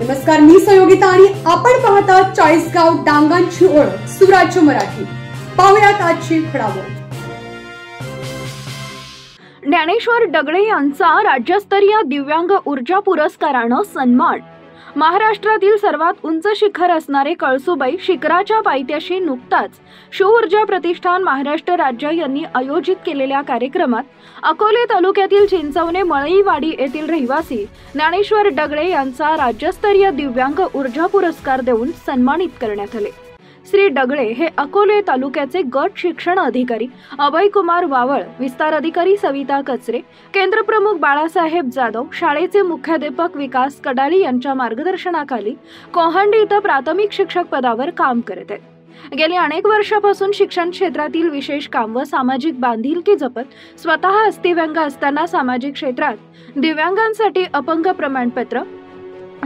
नमस्कार, मी संयोगिता आणि आपण पाहता चाळीसगाव डांगांची ओळख सुराज्य मराठी। पाहुयात आजची घडामोड। ज्ञानेश्वर डगळे यांचा राज्यस्तरीय दिव्यांग ऊर्जा पुरस्काराने सन्मान। महाराष्ट्रातील सर्वात उंच शिखर असणारे कळसुबाई शिखराच्या पायथ्याशी नुकताच शिवऊर्जा प्रतिष्ठान महाराष्ट्र राज्य यांनी आयोजित केलेल्या कार्यक्रमात अकोले तालुक्यातील चिंचवणे मळईवाडी येथील रहिवासी ज्ञानेश्वर डगळे यांचा राज्यस्तरीय दिव्यांग ऊर्जा पुरस्कार देऊन सन्मानित करण्यात आले। श्री डगळे हे अकोले तालुक्याचे गट शिक्षण अधिकारी अभय कुमार वावळ, विस्तार अधिकारी सविता कचरे, केंद्र प्रमुख बाळासाहेब जाधव, शाळेचे मुख्याध्यापक विकास कडाली यांच्या मार्गदर्शनाखाली कोहंडी इथं प्राथमिक शिक्षक पदावर काम करत आहेत। गेली अनेक वर्षापासून शिक्षण क्षेत्रातील विशेष काम व सामाजिक बांधिलकी जपत स्वतः अस्थिव्यंग असताना सामाजिक क्षेत्रात दिव्यांगांसाठी अपंग प्रमाणपत्र,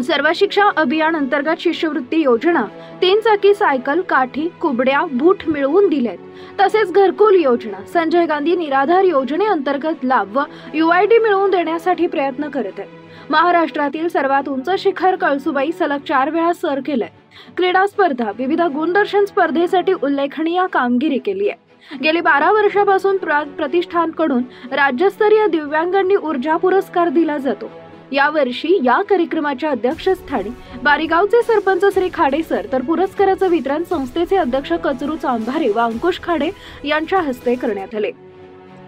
सर्व शिक्षा अभियान अंतर्गत शिष्यवृत्ती योजना, 3 चाकी सायकल, काठी, कुबड्या, बूट मिळवून दिलेत। तसेच घरकुल योजना, संजय गांधी निराधार योजनेअंतर्गत लाभ व UID मिळवून देण्यासाठी प्रयत्न करत आहेत। महाराष्ट्रातील सर्वात उंच शिखर कळसुबाई सलग 4 वेळा सर केलंय। क्रीडा स्पर्धा, विविध गुणदर्शन स्पर्धेसाठी उल्लेखनीय कामगिरी केली आहे। गेली 12 वर्षापासून प्रतिष्ठानकडून राज्यस्तरीय दिव्यांगांनी ऊर्जा पुरस्कार दिला जातो। यावर्षी या कार्यक्रमाच्या अध्यक्षस्थानी बारीगावचे सरपंच श्री खाडे सर तर पुरस्काराचं वितरण संस्थेचे अध्यक्ष कचरू चांभारे व अंकुश खाडे यांच्या हस्ते करण्यात आले।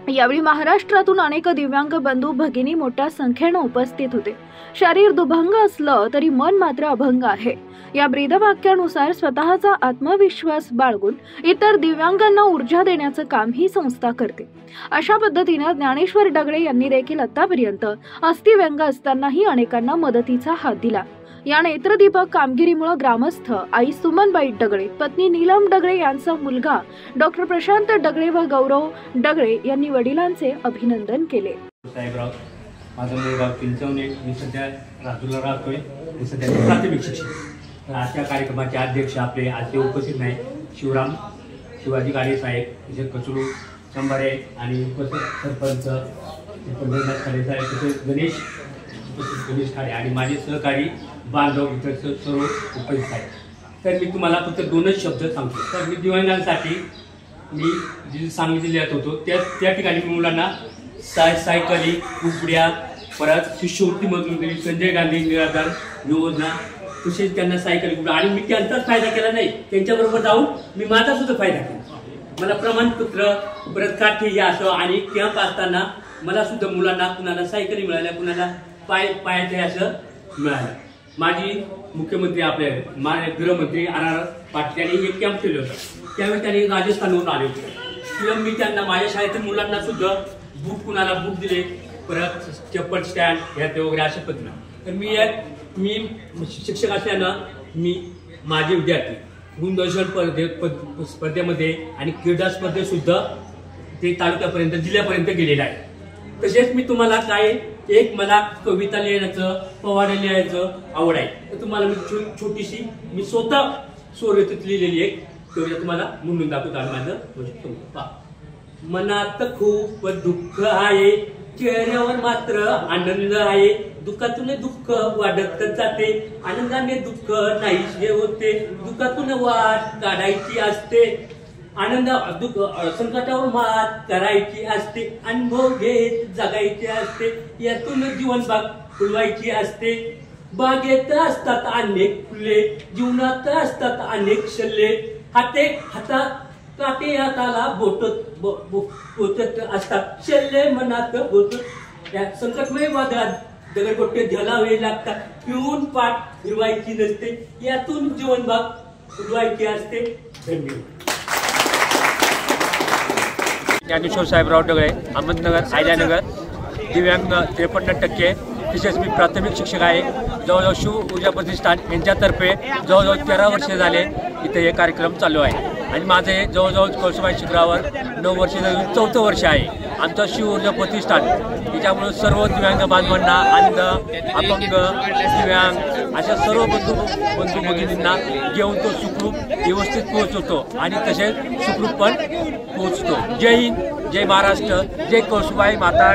यावेळी महाराष्ट्रातून अनेक दिव्यांग बंधू भगिनी मोठ्या संख्येने उपस्थित होते। शरीर दुभंग असलं तरी मन मात्र अभंग आहे या ब्रीदवाक्यानुसार स्वतःचा आत्मविश्वास बाळगून इतर दिव्यांगांना ऊर्जा देण्याचं काम ही संस्था करते। अशा पद्धतीने ज्ञानेश्वर डगळे यांनी देखील आतापर्यंत अस्थिव्यंग असतानाही अनेकांना मदतीचा हात दिला। या नेत्रदीपक कामगिरीमुळे ग्रामस्थ आई सुमनबाई डगळे, पत्नी नीलम डगळे यांचा मुलगा डॉक्टर प्रशांत डगळे व गौरव डगळे यांनी वडिलांचे अभिनंदन केले। माझं मुलगा चिंचवणे, मी सध्या राजूला राहतोय, मी सध्या प्राथमिक शिक्षक। तर आजच्या कार्यक्रमाचे अध्यक्ष आपले आज उपस्थित नाही, शिवाजी गाडे साहेब, विजय कचरू चंबारे आणि सरपंच खाडे साहेब, तसेच गणेश खाडे आणि माझे सहकारी बांधव इतर सर्व उपस्थित आहेत। तर मी तुम्हाला फक्त 2च शब्द सांगतो। तर मी दिव्यांगांसाठी मी जे सांगितले होतो त्या ठिकाणी मुलांना सायकली, कुबड्या, परत शिष्यवृत्तीमधून दिली संजय गांधी निराधार योजना, तसेच त्यांना सायकल कुबड्या, आणि मी त्यांचाच फायदा केला नाही, त्यांच्याबरोबर जाऊन मी माझा सुद्धा फायदा केला। मला प्रमाणपत्र, परत काठी असं, आणि कॅम्प असताना मला सुद्धा मुलांना कुणाला सायकली मिळाल्या, कुणाला पायाचे असं मिळालं। माझी मुख्यमंत्री आपले गृहमंत्री RR पाटील यांनी एक कॅम्प केलं होतं, त्यावेळी त्यांनी राजस्थानवरून आले होते, किंवा मी त्यांना माझ्या शाळेतील मुलांना सुद्धा बूट, कुणाला बूट दिले, परत चप्पल स्टँड ह्यात वगैरे अशा पद्धतीनं। तर मी शिक्षक असल्यानं मी माझे विद्यार्थी गुणदर्शन स्पर्धेमध्ये आणि क्रीडा स्पर्धेत सुद्धा ते तालुक्यापर्यंत, जिल्ह्यापर्यंत गेलेलं आहे। तसेच मी तुम्हाला मला कविता लिहायचं, पोवाडे लिहायचं आवड आहे, तर तुम्हाला मी छोटीशी मी स्वतः स्वरचित लिहिलेली एक कविता तुम्हाला म्हणून दाखवतो। माझं मनात खूप दुःख आहे, चेहऱ्यावर मात्र आनंद आहे, दुःखातून दुःख वाढत जाते, आनंदाने दुःख नाहीसे होते, दुःखातून वाट काढायची असते, संकटावर मात करायची असते, अनुभव घेत जगायचे असते, यातून जीवन बाग फुलवायची असते। बागेत असतात अनेक फुले, जीवनात असतात अनेक शल्ले, हातात काटे हाताला बोटत असतात, शल्ले मनात बोटत। या संकटमय वादळात दगडगोटे झेलावे लागतात, पिऊन पाठ फिरवायची नसते, यातून जीवन बाग फुलवायची असते। धन्यवाद। ज्ञानेश्वर साहेबराव डगळे, अहमदनगर, आयल्यानगर, दिव्यांग 53%। तसेच मी प्राथमिक शिक्षक आहे। जवळजवळ शिव ऊर्जा प्रतिष्ठान यांच्यातर्फे जवळजवळ 13 वर्षे झाले इथे हे कार्यक्रम चालू आहे, आणि माझे जवळजवळ कळसुबाई शिखरावर 9 वर्ष, 4थं वर्ष आहे आमचं शिव ऊर्जा प्रतिष्ठान। त्याच्यामुळे सर्व दिव्यांग बांधवांना, अंध, अपंग, दिव्यांग अशा सर्व बंधू भगिनींना घेऊन तो सुखरूप व्यवस्थित पोहोचवतो आणि तसेच सुखरूप पण पोहोचतो। जय हिंद, जय महाराष्ट्र, जय कळसुबाई माता।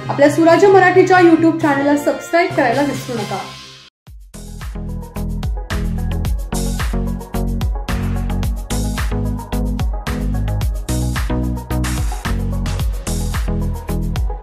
आपल्या सुराज्य मराठीच्या YouTube चॅनलला सबस्क्राईब करायला विसरू नका।